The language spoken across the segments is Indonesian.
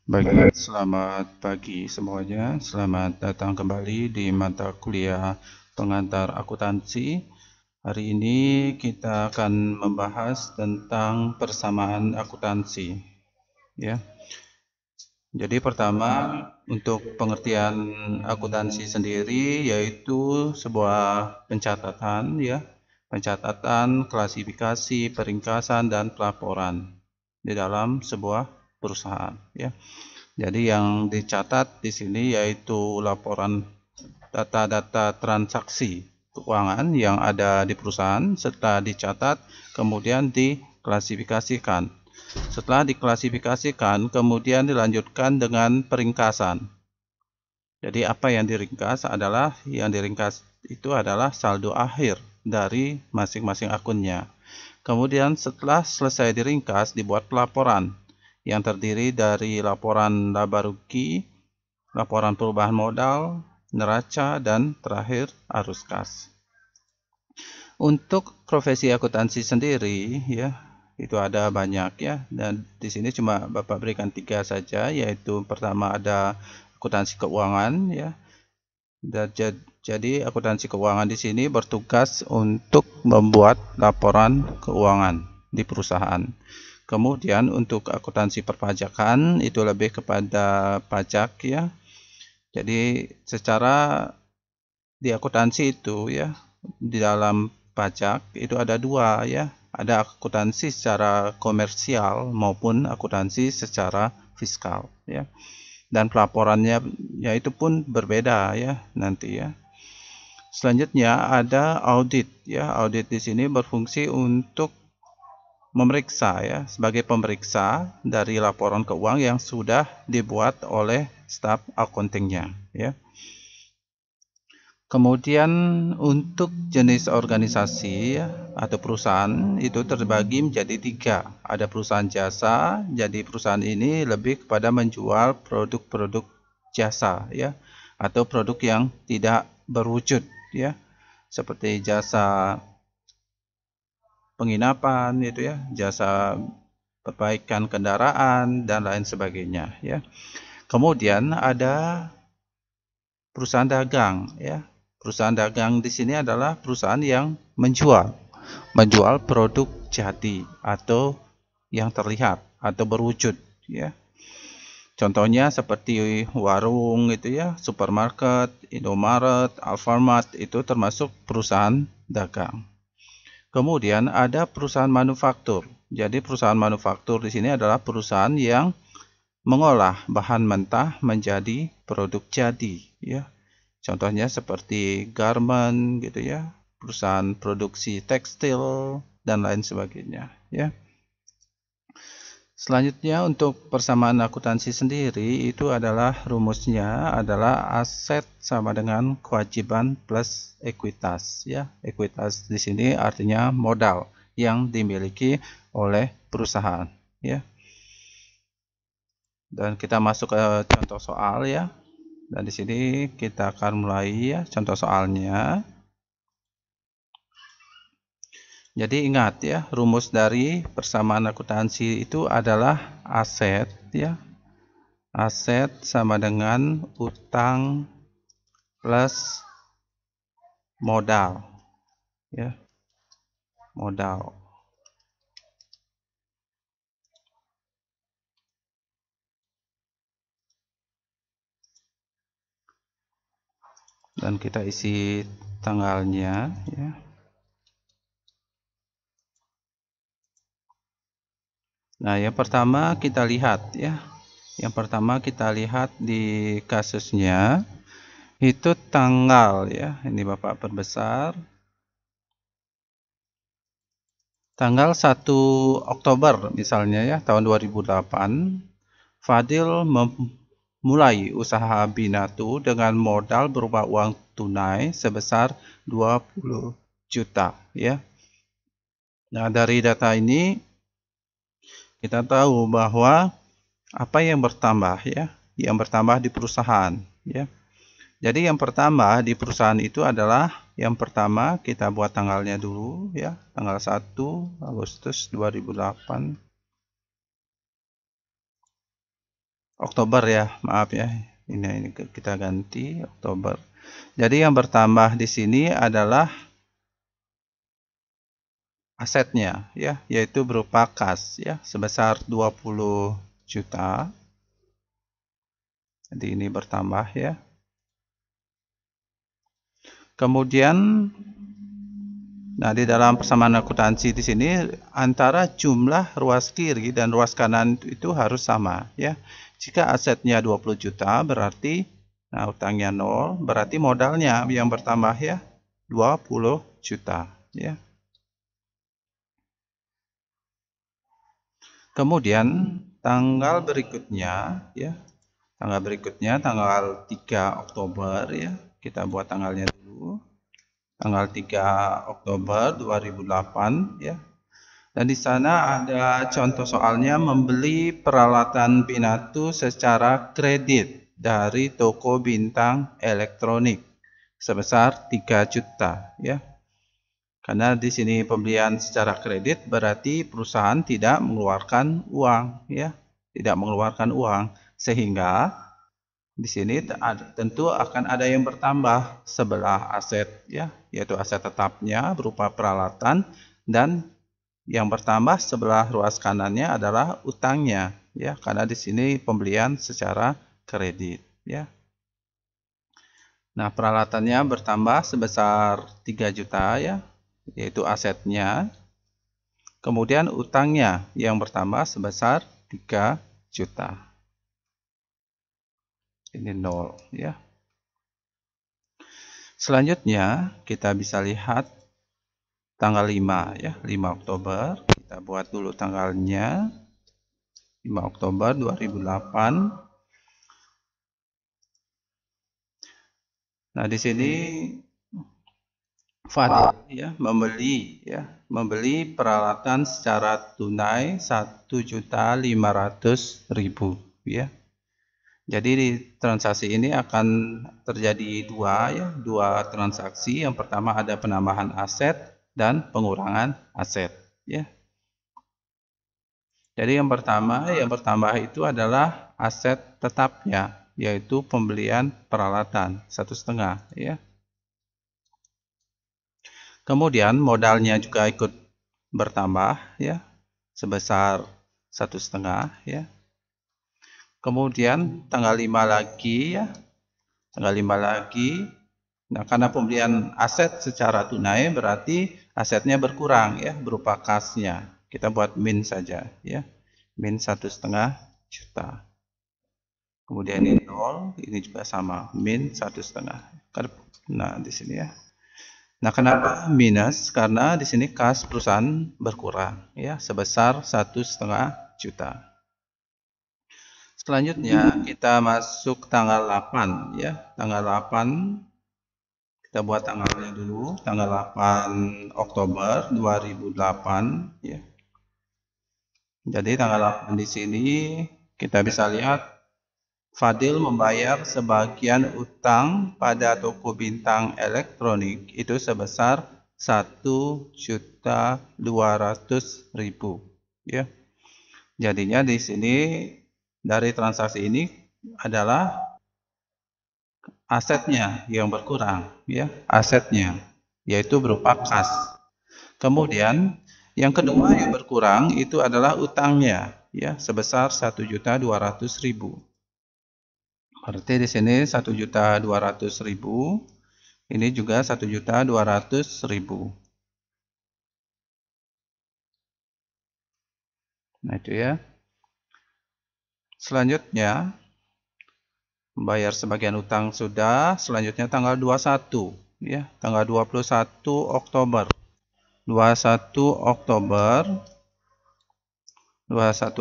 Baik, selamat pagi semuanya. Selamat datang kembali di mata kuliah pengantar akuntansi. Hari ini kita akan membahas tentang persamaan akuntansi. Ya. Jadi pertama, untuk pengertian akuntansi sendiri yaitu sebuah pencatatan, ya, pencatatan, klasifikasi, peringkasan, dan pelaporan di dalam sebuah perusahaan. Ya. Jadi yang dicatat di sini yaitu laporan data-data transaksi keuangan yang ada di perusahaan setelah dicatat kemudian diklasifikasikan. Setelah diklasifikasikan kemudian dilanjutkan dengan peringkasan. Jadi apa yang diringkas itu adalah saldo akhir dari masing-masing akunnya. Kemudian setelah selesai diringkas dibuat pelaporan yang terdiri dari laporan laba rugi, laporan perubahan modal, neraca, dan terakhir arus kas. Untuk profesi akuntansi sendiri, ya, itu ada banyak ya, dan di sini cuma Bapak berikan 3 saja, yaitu pertama ada akuntansi keuangan, ya. Jadi akuntansi keuangan di sini bertugas untuk membuat laporan keuangan di perusahaan. Kemudian untuk akuntansi perpajakan itu lebih kepada pajak, ya. Jadi secara di akuntansi itu, ya, di dalam pajak itu ada dua, ya. Ada akuntansi secara komersial maupun akuntansi secara fiskal, ya. Dan pelaporannya yaitu pun berbeda, ya, nanti, ya. Selanjutnya ada audit, ya. Audit di sini berfungsi untuk memeriksa, ya, sebagai pemeriksa dari laporan keuangan yang sudah dibuat oleh staf accountingnya, ya. Kemudian untuk jenis organisasi atau perusahaan itu terbagi menjadi 3. Ada perusahaan jasa, jadi perusahaan ini lebih kepada menjual produk-produk jasa, ya, atau produk yang tidak berwujud, ya, seperti jasa penginapan, itu ya, jasa perbaikan kendaraan dan lain sebagainya, ya. Kemudian ada perusahaan dagang, ya. Perusahaan dagang di sini adalah perusahaan yang menjual produk jadi atau yang terlihat atau berwujud, ya. Contohnya seperti warung itu, ya, supermarket, Indomaret, Alfamart itu termasuk perusahaan dagang. Kemudian ada perusahaan manufaktur. Jadi perusahaan manufaktur di sini adalah perusahaan yang mengolah bahan mentah menjadi produk jadi, ya. Contohnya seperti garment, gitu ya, perusahaan produksi tekstil dan lain sebagainya, ya. Selanjutnya untuk persamaan akuntansi sendiri itu adalah rumusnya adalah aset sama dengan kewajiban plus ekuitas, ya. Ekuitas di sini artinya modal yang dimiliki oleh perusahaan, ya. Dan kita masuk ke contoh soal, ya. Dan di sini kita akan mulai, ya, contoh soalnya. Jadi ingat, ya, rumus dari persamaan akuntansi itu adalah aset, ya. Aset sama dengan utang plus modal, ya. Modal. Dan kita isi tanggalnya, ya. Nah, yang pertama kita lihat, ya. Yang pertama kita lihat di kasusnya itu tanggal, ya. Ini Bapak perbesar. Tanggal 1 Oktober misalnya, ya, tahun 2008, Fadil memulai usaha Binatu dengan modal berupa uang tunai sebesar 20 juta, ya. Nah, dari data ini kita tahu bahwa apa yang bertambah, ya? Yang bertambah di perusahaan, ya. Jadi yang pertama di perusahaan itu adalah yang pertama kita buat tanggalnya dulu, ya. Tanggal 1 Agustus 2008. Oktober ya, maaf ya. Ini kita ganti Oktober. Jadi yang bertambah di sini adalah asetnya ya, yaitu berupa kas ya, sebesar 20 juta. Jadi ini bertambah ya. Kemudian nah di dalam persamaan akuntansi di sini antara jumlah ruas kiri dan ruas kanan itu harus sama ya. Jika asetnya 20 juta berarti nah utangnya 0, berarti modalnya yang bertambah ya 20 juta ya. Kemudian tanggal berikutnya ya. Tanggal berikutnya tanggal 3 Oktober ya. Kita buat tanggalnya dulu. Tanggal 3 Oktober 2008 ya. Dan di sana ada contoh soalnya membeli peralatan Pinatu secara kredit dari toko bintang elektronik sebesar 3 juta ya. Karena di sini pembelian secara kredit berarti perusahaan tidak mengeluarkan uang ya, tidak mengeluarkan uang, sehingga di sini tentu akan ada yang bertambah sebelah aset ya, yaitu aset tetapnya berupa peralatan, dan yang bertambah sebelah ruas kanannya adalah utangnya ya, karena di sini pembelian secara kredit ya. Nah, peralatannya bertambah sebesar 3 juta ya, yaitu asetnya. Kemudian utangnya yang bertambah sebesar 3 juta. Ini 0 ya. Selanjutnya kita bisa lihat tanggal 5 ya, 5 Oktober. Kita buat dulu tanggalnya. 5 Oktober 2008. Nah, di sini Fadil ya membeli peralatan secara tunai 1.500.000 ya. Jadi di transaksi ini akan terjadi dua transaksi. Yang pertama ada penambahan aset dan pengurangan aset ya. Jadi yang pertama yang bertambah itu adalah aset tetapnya, yaitu pembelian peralatan 1,5 ya. Kemudian modalnya juga ikut bertambah ya, sebesar 1,5 ya. Kemudian tanggal 5 lagi ya, tanggal 5 lagi. Nah, karena pembelian aset secara tunai berarti asetnya berkurang ya, berupa kasnya. Kita buat min saja ya, min 1,5 juta. Kemudian ini 0, ini juga sama, min 1,5. Nah, di sini ya. Nah, kenapa minus? Karena di sini kas perusahaan berkurang ya, sebesar 1,5 juta. Selanjutnya kita masuk tanggal 8 ya. Tanggal 8 kita buat tanggalnya dulu, tanggal 8 Oktober 2008 ya. Jadi tanggal 8 di sini kita bisa lihat Fadil membayar sebagian utang pada toko bintang elektronik itu sebesar 1.200.000 ya. Jadinya di sini dari transaksi ini adalah asetnya yang berkurang ya, asetnya yaitu berupa kas. Kemudian yang kedua yang berkurang itu adalah utangnya ya, sebesar 1.200.000. Berarti di sini 1.200.000, ini juga 1.200.000. Nah, itu ya. Selanjutnya membayar sebagian utang sudah. Selanjutnya tanggal 21 ya, tanggal 21 Oktober. 21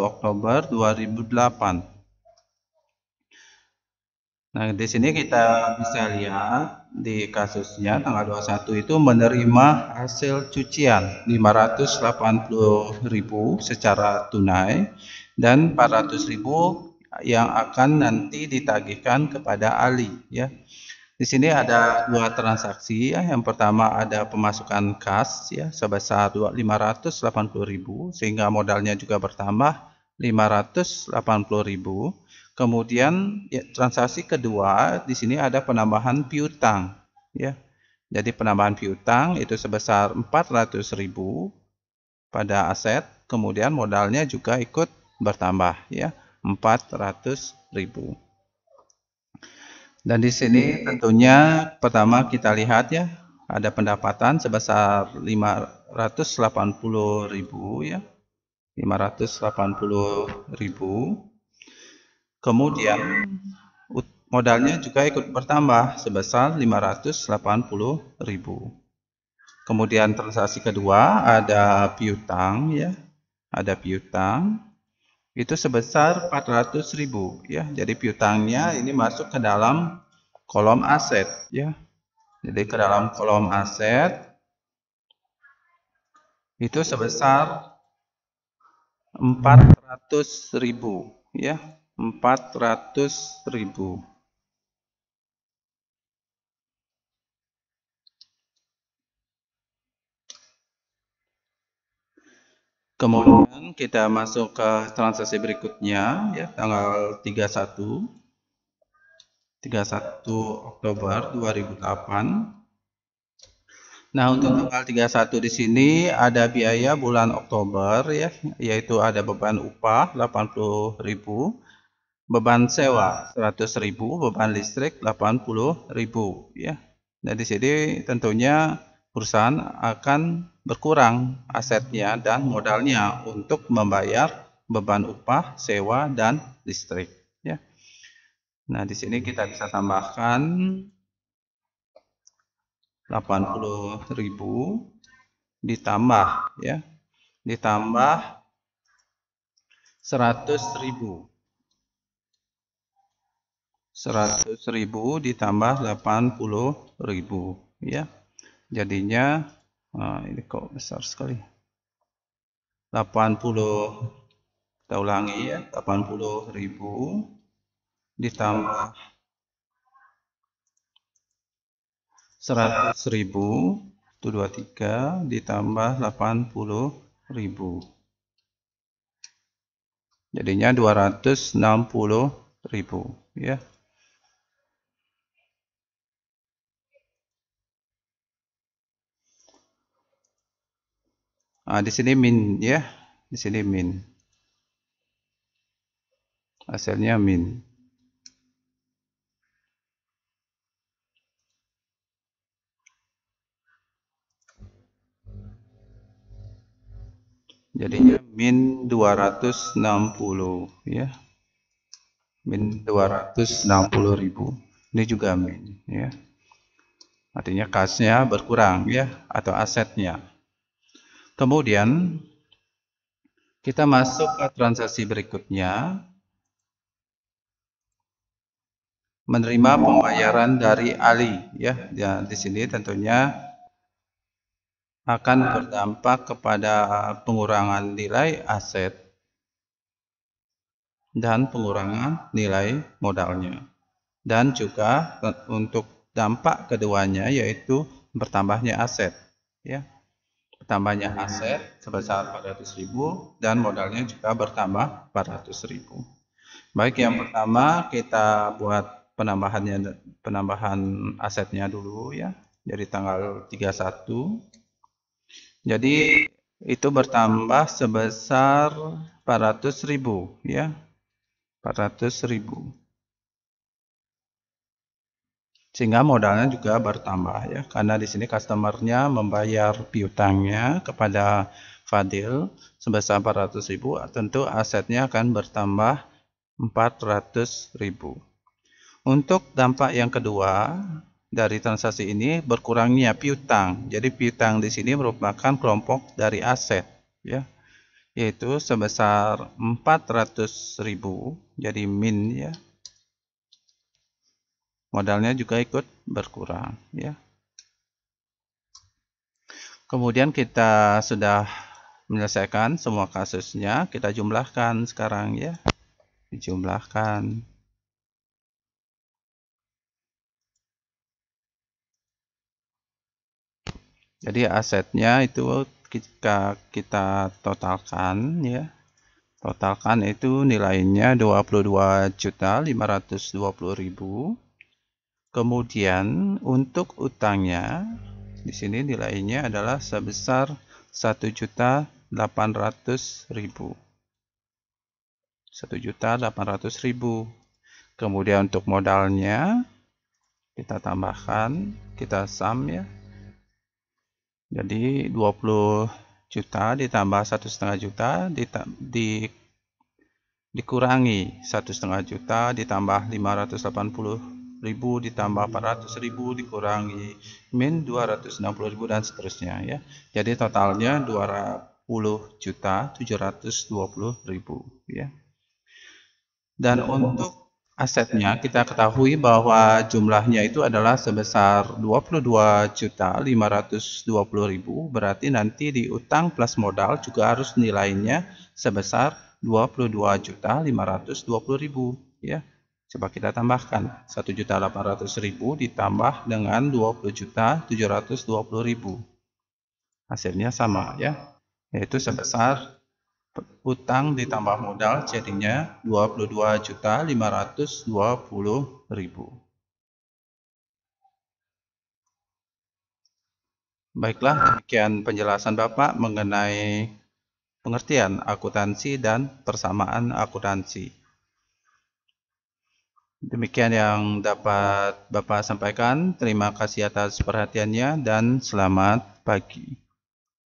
Oktober 2008. Nah, di sini kita bisa lihat di kasusnya tanggal 21 itu menerima hasil cucian 580.000 secara tunai dan 400.000 yang akan nanti ditagihkan kepada Ali ya. Di sini ada dua transaksi ya. Yang pertama ada pemasukan kas ya sebesar 580.000 sehingga modalnya juga bertambah, 580.000. Kemudian ya, transaksi kedua di sini ada penambahan piutang ya. Jadi penambahan piutang itu sebesar 400.000 pada aset, kemudian modalnya juga ikut bertambah ya, 400.000. Dan di sini tentunya pertama kita lihat ya, ada pendapatan sebesar 580.000 ya. 580.000. Kemudian modalnya juga ikut bertambah sebesar 580.000. Kemudian transaksi kedua ada piutang ya. Ada piutang itu sebesar 400.000 ya. Jadi piutangnya ini masuk ke dalam kolom aset ya. Jadi ke dalam kolom aset itu sebesar 400.000 ya. 400.000. Kemudian kita masuk ke transaksi berikutnya ya, tanggal 31 Oktober 2008. Nah, untuk tanggal 31 di sini ada biaya bulan Oktober ya, yaitu ada beban upah 80.000, beban sewa 100.000, beban listrik 80.000 ya. Nah, di sini tentunya perusahaan akan berkurang asetnya dan modalnya untuk membayar beban upah, sewa dan listrik ya. Nah, di sini kita bisa tambahkan 80.000 ditambah ya. Ditambah 100.000. 100.000 ditambah 80.000 ya. Jadinya ini kok besar sekali. 80, kita ulangi ya, 80.000 ditambah 100.000 itu 23 ditambah 80.000. Jadinya 260.000 ya. Nah, di sini min ya. Di sini min. Hasilnya min. Jadinya min 260 ya. Min 260.000. Ini juga min ya. Artinya kasnya berkurang ya, atau asetnya. Kemudian kita masuk ke transaksi berikutnya. Menerima pembayaran dari Ali ya. Ya, di sini tentunya akan berdampak kepada pengurangan nilai aset dan pengurangan nilai modalnya. Dan juga untuk dampak keduanya yaitu bertambahnya aset ya. Bertambahnya aset sebesar 400.000 dan modalnya juga bertambah 400.000. Baik, yang pertama kita buat penambahan asetnya dulu ya. Jadi tanggal 31. Jadi itu bertambah sebesar 400.000 ya. 400.000. Sehingga modalnya juga bertambah ya, karena di sini customernya membayar piutangnya kepada Fadil sebesar 400.000, tentu asetnya akan bertambah 400.000. Untuk dampak yang kedua dari transaksi ini berkurangnya piutang. Jadi piutang di sini merupakan kelompok dari aset ya, yaitu sebesar 400.000. Jadi min ya. Modalnya juga ikut berkurang ya. Kemudian kita sudah menyelesaikan semua kasusnya, kita jumlahkan sekarang ya. Dijumlahkan. Jadi asetnya itu kita totalkan ya. Totalkan itu nilainya 22.520.000. Kemudian untuk utangnya di sini nilainya adalah sebesar 1.800.000. 1.800.000. Kemudian untuk modalnya kita tambahkan, kita sum ya. Jadi 20 juta ditambah 1,5 juta dikurangi 1,5 juta ditambah 580.000 ditambah 400.000 dikurangi min 260.000 dan seterusnya ya. Jadi totalnya 20.720.000 ya. Dan untuk asetnya kita ketahui bahwa jumlahnya itu adalah sebesar 22.520.000, berarti nanti di utang plus modal juga harus nilainya sebesar 22.520.000 ya. Coba kita tambahkan 1.800.000 ditambah dengan 20.720.000. Hasilnya sama ya, yaitu sebesar utang ditambah modal jadinya 22.520.000. Baiklah, demikian penjelasan Bapak mengenai pengertian akuntansi dan persamaan akuntansi. Demikian yang dapat Bapak sampaikan. Terima kasih atas perhatiannya dan selamat pagi.